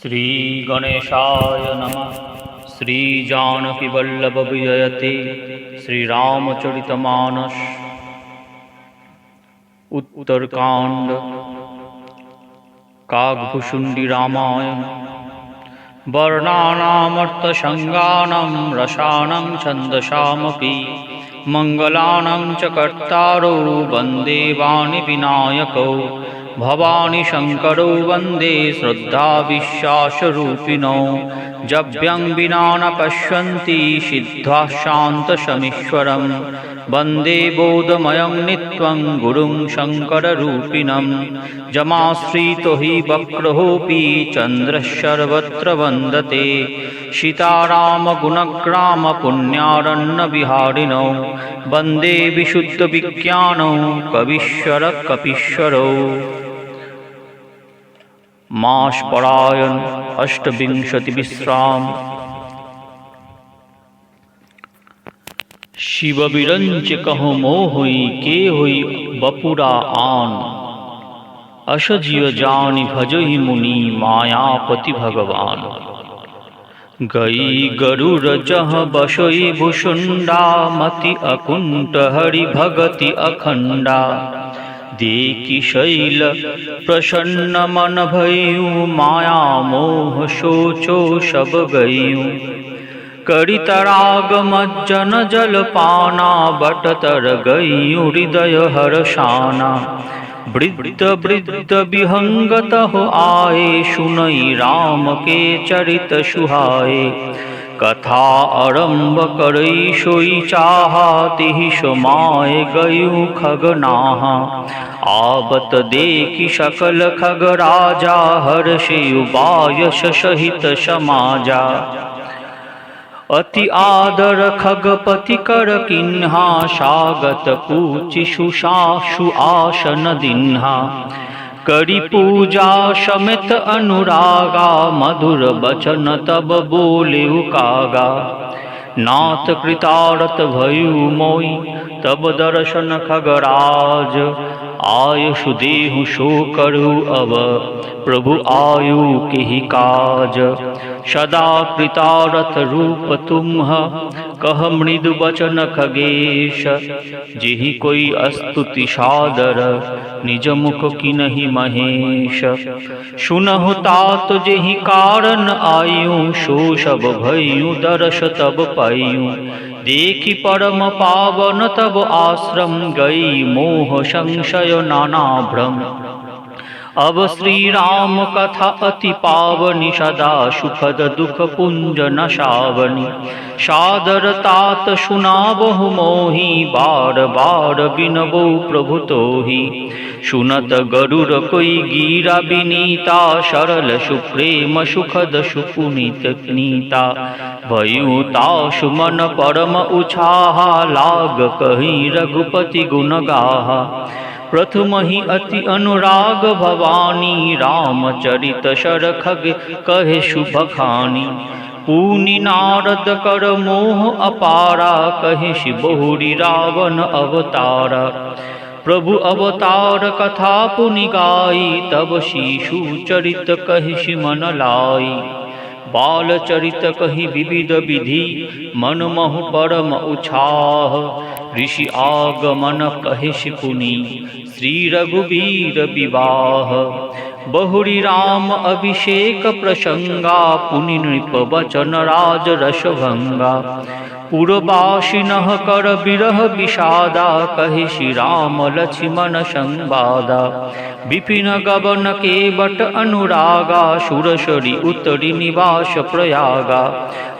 श्री गणेशाय नमः। श्री जानकी वल्लभ विजयते श्री रामचरितमानस। उत्तरकांड काकभुषुंडी रामायण। वर्णानामर्थसंज्ञानं रसानं छन्दसामपि मंगलानां च कर्तारो वन्दे वाणी विनायकौ। भवानी शंकरो वन्दे श्रद्धा विश्वासरूपिणौ। जव्यं विना न पश्यन्ति सिद्धा शान्तशमीश्वरं। वन्दे बोधमयं नित्यं गुरुं शङ्कररूपिणं। जमाश्रितो हि वक्रहोऽपि चन्द्रः सर्वत्र वन्दते। सीतारामगुणग्राम पुण्यारण्यविहारिणौ। वन्दे विशुद्धविज्ञानौ कवीश्वर कपीश्वरौ। मासपरायण अष्टविंशति विश्राम। शिव बिरंच कहो मोहुई के हुई बपुरा आन। अस जीव जानि भजहि मुनि मायापति भगवान। गई गरुर जह बसई भुषुंडा मति अकुंठ हरि भगति अखंडा। देखी शैल प्रसन्न मन भयु माया मोह सोचो सब गयु। करितराग मज्जन जल पाना बटतर गयु हृदय हर्षाना। वृद्ध वृद्ध विहंगत हो आए सुनई राम के चरित सुहाए। कथा आरंभ करई सोई चाहा तिहि समाए गयु खगनाहा। आवत देखि सकल खग राजा हर्षि बायस सहित समाजा। अति आदर खगपति कर किन्हा स्वागत पूछि सुआसन दिन्हा। करी पूजा समेत अनुरागा मधुर बचन तब बोले कागा। नाथ कृतार्थ भयु मोई तब दर्शन खगराज। आयुषु देहु सो करु अब प्रभु आयु के ही काज। सदा कृतार्थ रूप तुम्ह कह मृदु बचन खगेश। जेहि कोई स्तुति सादर निज मुख किन्हि महेश। सुनहु तात जेहि कारण आयु सो सब भयु दर्श तब पायु। देखि परम पावन तब आश्रम गई मोह संशय नाना भ्रम। अब श्री राम कथा अति पावनी सदा सुखद दुख पुंज नशावनी। सादर तात सुनाबहु मोहि बार बार बिनबो प्रभु तोहि। सुनत गरुड़ कोई गिरा विनीता सरल सुप्रेम सुखद सुपुनीत नीता। भयु तासु मन परम उछाहा लाग कहि रघुपति गुण गाहा। प्रथम ही अति अनुराग भवानी रामचरित सर खग कहे शुभ खानी। पूनि नारद कर मोह अपारा कहे बहुरी रावण अवतारा। प्रभु अवतार कथा पुनि गाई तब शिशु चरित कहि मन लाई। बाल चरित कहि विविध विधि मन महु परम उछाह। ऋषि आगमन कहि पुनि श्री रघुवीर विवाह। बहुरी राम अभिषेक प्रसंगा पुनि नृप वचन राज रसभंगा। पुरवासिनः कर विरह विषादा कहि श्री राम लक्ष्मण संवादा। विपिन गगन के बट अनुरागा सुरसरी उतरी निवास प्रयागा।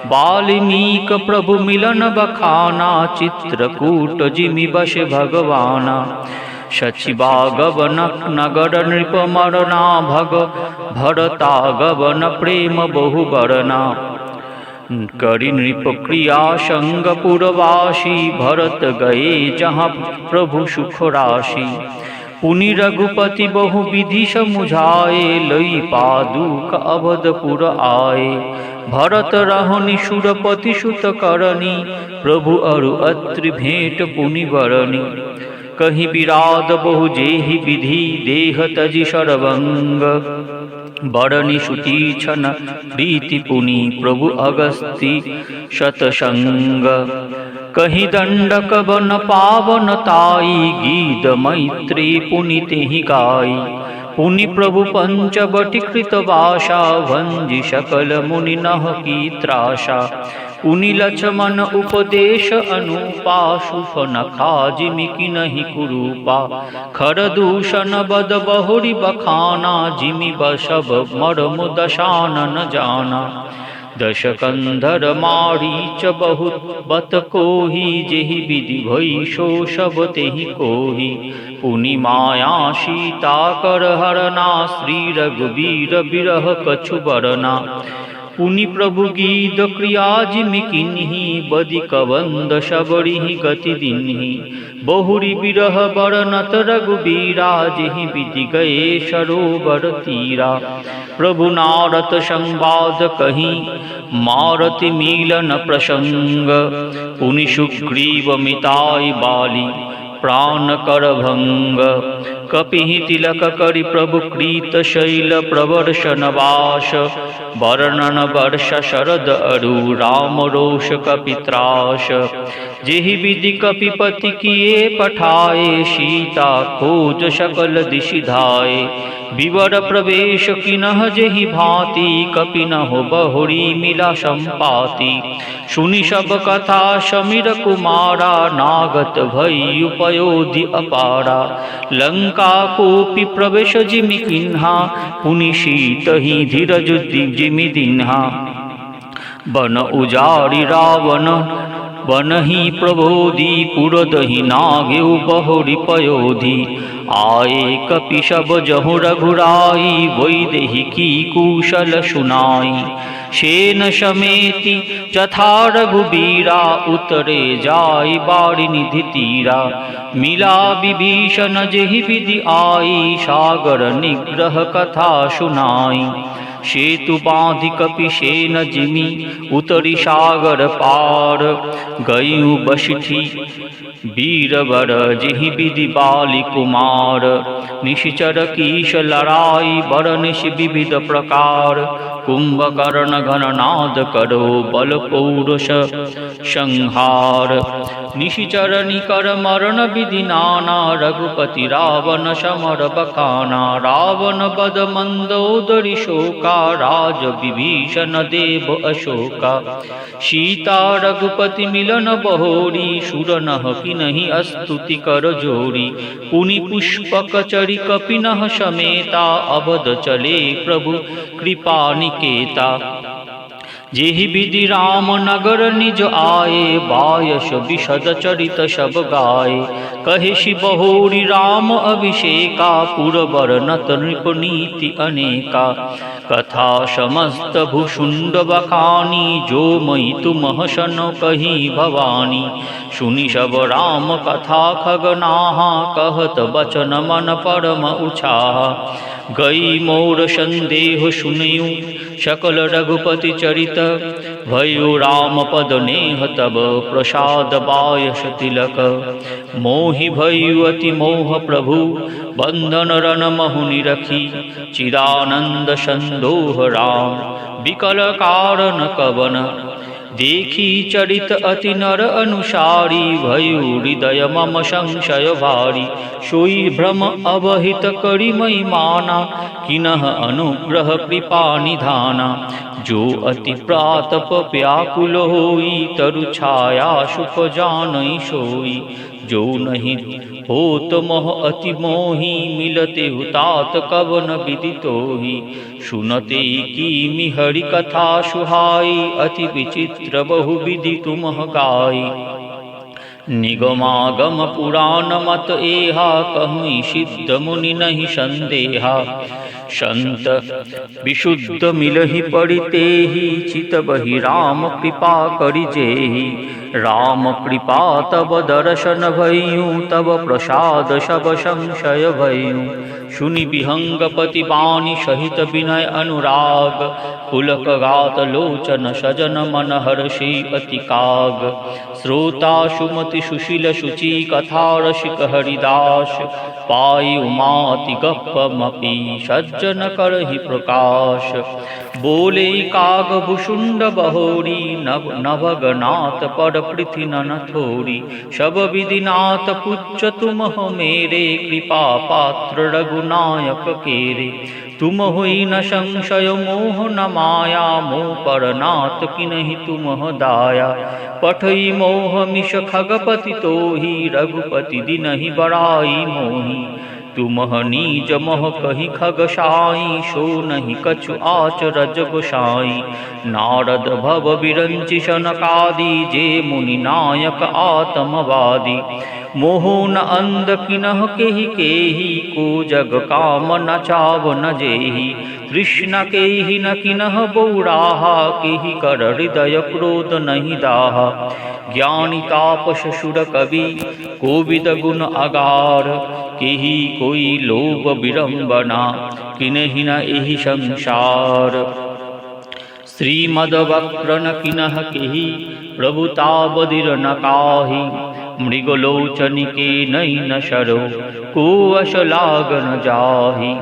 वाल्मीक प्रभु मिलन बखाना चित्रकूट जिमि बस भगवाना। सचिवा गवन नगर नृप मरना भग भरता गवन प्रेम बहु बरना। करि नृप क्रिया संग पुरवासी भरत गए जहाँ प्रभु सुख राशि। पुनि रघुपति बहु विधि समुझाए लई पादुक अवधपुर आए। भरत रहनि सुरपति सुत करनी प्रभु अरु अत्रि भेंट पुनि बरनी। कहीं विराद बहु जेहि विधि देह तजि सरवंग। बरनि शुचि छन प्रीति पुनि प्रभु अगस्ती शतसंग कहीं दंडक बन पावन ताई गीत मैत्री पुनि तेहि गाई पुनि प्रभु पंचवटी कृत भाषा भंजि सकल मुनि नह की त्रासा पुनि लक्ष्मण उपदेश अनुपा सुफ नखा जिमि नहीं कुरूपा खर दूषण बद बहुरी बखाना जिमि बसब मरम दशानन जाना दश कंधर मारीच बहुत बत कोहि जेहि विधि भई सो सब तेहि कोहि पुनि माया सीता कर हरना श्री रघुवीर बिरह कछु बरना पुनि प्रभु गीत क्रिया जिमि किन्हि बदि कबंद सबरिहि गति दिन्हि बहुरी बिरह बरनत रघुबीरा जेहि विधि गए सरोवर तीरा प्रभु नारद संवाद कहीं मारति मिलन प्रसंग पुनि सुग्रीव मिताई बाली प्राण कर भंग कपिहि तिलक करि प्रभु कृत शैल प्रवर्षन वास वर्णन वर्ष शरद अरु राम रोष कपित्रास जेहि विधि कपिपति किए पठाए सीता खोज सकल दिशि धाये विवर प्रवेश किनह जेहि भांति कपिनहु बहुरी मिला संपाति सुनि सब कथा समीर कुमारा नागत भई उपयोधि अपारा लंका कोपि प्रवेश जिमि किन्हा पुनि शीतहि धीरज जिमि दिन्हा बन उजारि रावण बनहि प्रबोधि पुरदहि नागेउ बहुरी पयोधि आए कपि सब जहु रघुराई वैदेही कुशल सुनाई सेन समेति चथा रघुबीरा उतरे जाई बारी निधि तीरा मिला विभीषण जेहि विधि आई सागर निग्रह कथा सुनाई सेतु बांधि कपि सेन जिमि उतरी सागर पार गयु बसिठी वीरवर जेहि विधि बाली कुमार निशिचर कीश लड़ाई बरनिश विविध प्रकार कुंभकर्ण घननाद करो बल पौरुष संहार निशिचर निकर मरण विधि नाना रघुपति रावण समर बखाना रावण बद मंदोदरी शोका राज विभीषण देव अशोका सीता रघुपति मिलन बहोरी सुर नह नहीं अस्तुति कर जोरी पुनि पुष्पक चरि कपिनह समेता अवध चले प्रभु कृपा निकेता जेहि विधि राम नगर निज आए बायस विशद चरित सब गाए कहेशि बहोरी राम अभिषेका पुरबर नत नृप नीति अनेका कथा समस्त भूषुंड बखानी जो मई तुम सन कही भवानी सुनि सब राम कथा खगनाहा कहत बचन मन परम उछाहा गई मोर संदेह सुनयु सकल रघुपति चरित भयो राम पद नेह तब प्रसाद बायस तिलक मोहि भयो अति मोह प्रभु बंधन रन महुनि रखी चिदानंद संदोह राम विकल कारण कवन देखी चरित अति नर अनुसारी भयो हृदय मम संशय भारी सोई भ्रम अवहित करि मई माना किनह अनुग्रह कृपा निधाना जो अति प्रातप व्याकुल होई तरु छाया सुख जानई सोई जो नहीं होत मोह अति मोही मिलते हुतात कवन विदितोहि सुनते की हरि कथा सुहाई अति विचित्र बहु विधि तुम गाई निगमागम पुराण मत एहा कहूँ सिद्ध मुनि नहीं संदेहा संत विशुद्ध मिलहि पड़िते ही चित बहि राम कृपा करि जेहि राम कृपा तब दर्शन भयु तब प्रसाद सब संशय भयु सुनि विहंगपति बानी सहित विनय अनुराग पुलक गात लोचन सजन मन हर्षि अति काग श्रोता सुमति सुशील शुचि कथा रसिक हरिदास पाई उमाति गप्पमपि सज्जन करहि प्रकाश। बोले काग भुषुंड बहोरी नभगनाथ पर पृथि नन थोरी। सब विधिनाथ पुच्छ तुम हो मेरे कृपा पात्र रघुनायक केरे। तुम हुई न संशय मोह न माया मोह पर नाथ किन्हि तुम हो दाया। पठई मोह मिष खगपति तोहि रघुपति दिनहि बड़ाई मोहि। तुम नीज मोह कही खग साई सो नहीं कछु आचर जग साई। नारद भव बिरंचि सनकादि जे मुनि नायक आत्मवादी। मोहो न अंध किन्ह केहि को जग काम न चाव न जेहि। कृष्ण केहि न किन्ह बौराहा केहि कर हृदय क्रोध नहीं दाहा। ज्ञानी तापस सुर कवि कोविद गुण अगार। केहि कोई लोभ विडंबना किन्हि न एहि संसार। श्रीमद्वक्र न किन्ह केहि प्रभुता बदिर न काही। मृगलोचनिके नैन शरो को अश लाग न जाहि।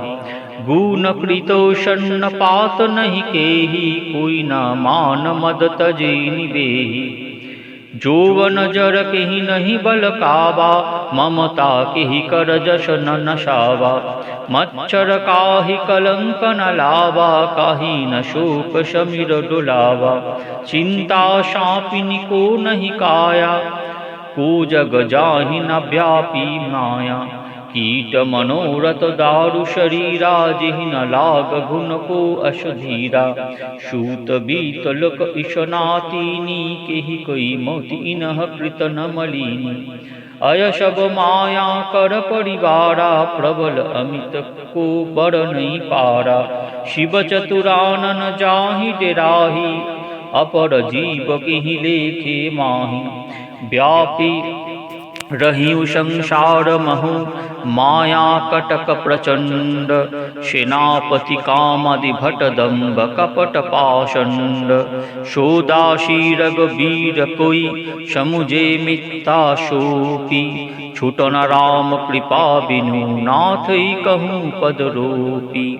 गुण कृतो सन्न पात नहीं केहि कोई न मान मद तजे निवेहि। जोवन जर केहि नहीं बल काबा ममता केहि कर जस न नशावा। मच्छर काहि कलंक न लावा काहि न शोक समीर डुलावा। चिंता शापिनी को नहीं काया को जग जाहि न व्यापी माया। कीट मनोरथ दारु शरीरा जिहि न लाग गुण को अशधीरा। सूत बीत लक ईशनातीनी केहि कोई मोति इनह कृत न मलिनी। अय सब माया कर परिवारा प्रबल अमित को बर नहीं पारा। शिव चतुरानन जाहि डेराहि अपर जीव केहि लेखे माहि। व्यापी रहिउ संसार महु माया कटक प्रचंड। सेनापति कामादि भट दंभ कपट पाषंड। सोदासी रघुवीर कोई समुझे मिथ्या शोपी। छुटन राम कृपा बिनु नाथ कहूँ पद रोपी।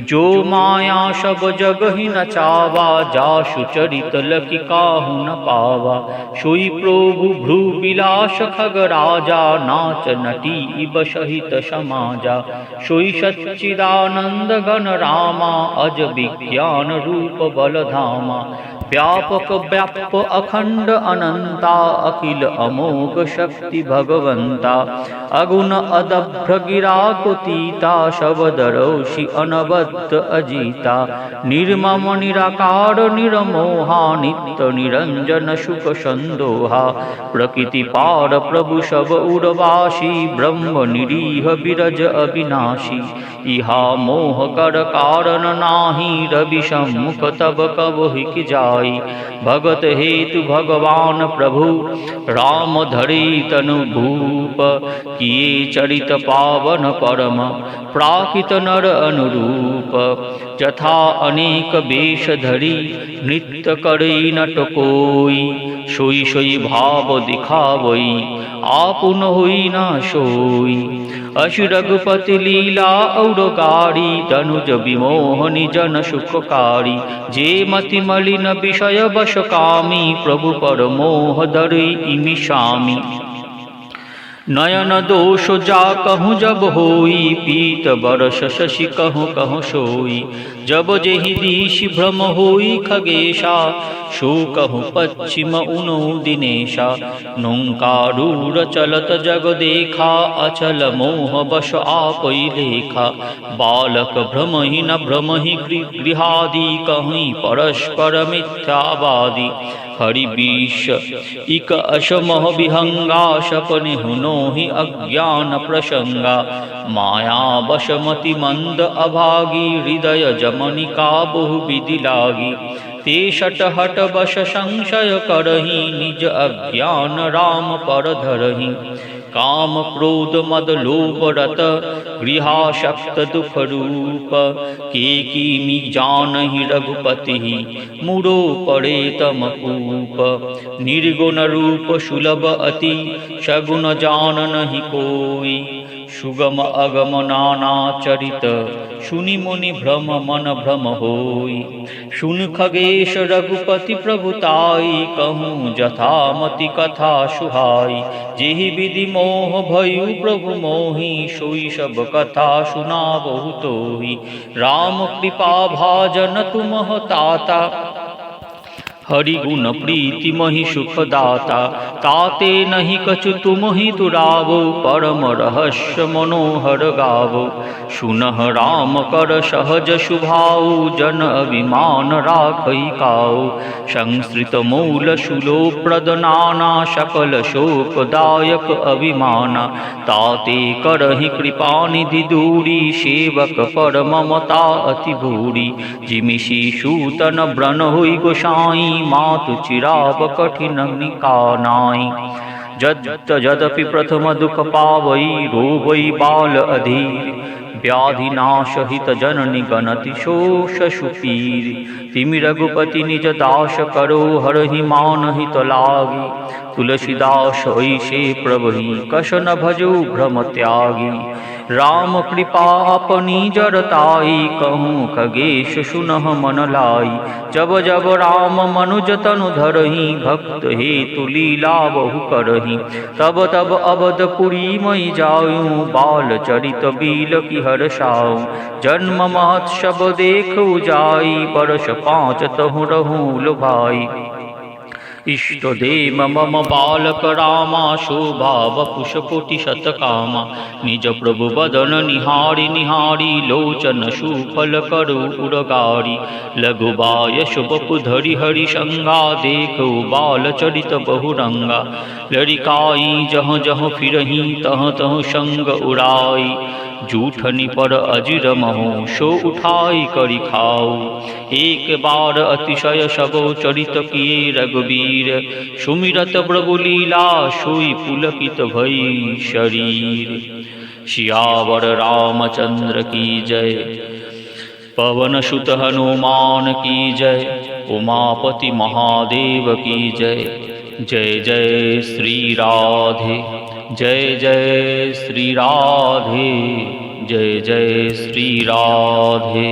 जो माया सब जग ही न चावा जासु चरित लखि काहू न पावा। सोई प्रभु भ्रू विलास खग राजा नाच नटी इब सहित समाजा। सोई सच्चिदानंद घन रामा अज विज्ञान रूप बल धामा। व्यापक व्याप अखंड अनंता अखिल अमोघ शक्ति भगवंता। अगुण अदभ्र गिरा कुतीता शबदरोषि अनबद्ध अजीता। निर्मम निराकार निरमोहा नित्य निरंजन सुख संदोहा। प्रकृति पार प्रभु सब उर्वासी ब्रह्म निरीह बिरज अविनाशी। इहा मोह कर कारण नाही रवि सम्मुख तब कबहि कि जाई। भगत हेतु भगवान प्रभु राम धरे तनु भूप। किए चरित पावन परम प्राकृत नर अनुरूप। जथा अनेक वेश धरी नृत्य करे नट कोई। सोई सोई भाव दिखावई आपुन होई न सोई। अशु रघुपति लीला और गाड़ी तनुज विमोहनि जन सुखकारी। जे मति मलिन विषय वश कामी प्रभु पर मोह धरि इमि स्वामी। नयन दोष जा कहूँ जब होई पीत बरस शशि कहूँ कहूँ सोई। जब जेहि दिशि भ्रम होई खगेशा सो कहूँ पश्चिम उनो दिनेशा। नौकारूढ़ चलत जग देखा अचल मोह बश आपै लेखा। बालक भ्रमहि न भ्रमहि गृहादि कहीं परस्पर मिथ्यावादी। हरि विष इक अशमह विहंगा सपने हुनो ही अज्ञान प्रसंगा। माया बशमति मंद अभागी हृदय जमनिका बहु विधि लागी। ते शट हट बश संशय करही निज अज्ञान राम पर धरही। काम क्रोध मद लोभ रत गृहाशक्त दुख रूप। के कीनी जानहि रघुपति मुरो पड़े तम कूप। निर्गुण रूप सुलभ अति सगुण जान नहीं कोई। सुगम अगम नाना चरित सुनि मुनि भ्रम मन भ्रम होई। सुन खगेश रघुपति प्रभुताई कहूँ जथामति कथा सुहाई। जेहि विधि मोह भयु प्रभु मोहि सोई सब कथा सुना बहुतोहि। राम कृपा भाजन तुम ताता हरि गुण प्रीति महि सुख दाता। ताते नहीं कछु तुम ही दुरावो परम रहस्य मनोहर गावो। सुनह राम कर सहज सुभाऊ जन अभिमान राखई काऊ। संस्कृत मूल सुलो प्रद नाना सकल शोकदायक अभिमाना। ताते करहि कृपा निधि दूरी सेवक पर ममता अति भूरी। जिमिषि सूतन ब्रन हुई गोसाई मातु चिराव कठिन निकानाई। जदपि प्रथम दुख पावई रोवई बाल अधीर। व्याधि नाश हित जननी गणति शोष सुपीर। तिमि रघुपति निज दास करो हरहि मान हित लागी। तुलसीदास ऐसे प्रभहि कस न भजो भ्रम त्यागी। राम कृपा अपनी जरताई कहूँ खगेश सुनह मन लाई। जब जब राम मनुज तनु धरहि भक्त हेतु लीला बहु करहि। तब तब अवधपुरी मई जाऊँ बाल चरित बील की हर्षाऊँ। जन्म महोत्सव देखु जाई बरस 5 तहु रहूँ लुभाई। इष्ट देव मम बालक रामा शोभा वपुष कोटि शतकामा। निज प्रभु बदन निहारी निहारी लोचन सुफल करु उरगारी। लघु बायस बपु धरि हरि संगा देखो बाल चरित बहुरंगा। लड़िकाई जहाँ जहाँ फिरही तहाँ तहाँ संग उड़ाई। जूठनी पर अजिर महो सो उठाई करि खाऊ। एक बार अतिशय सबो चरित किए रघुबीर। सुमिरत प्रभु लीला सोई पुलकित भई शरीर। सियावर रामचंद्र की जय। पवन सुत हनुमान की जय। उमापति महादेव की जय। जय जय श्री राधे। जय जय श्री राधे। जय जय श्री राधे।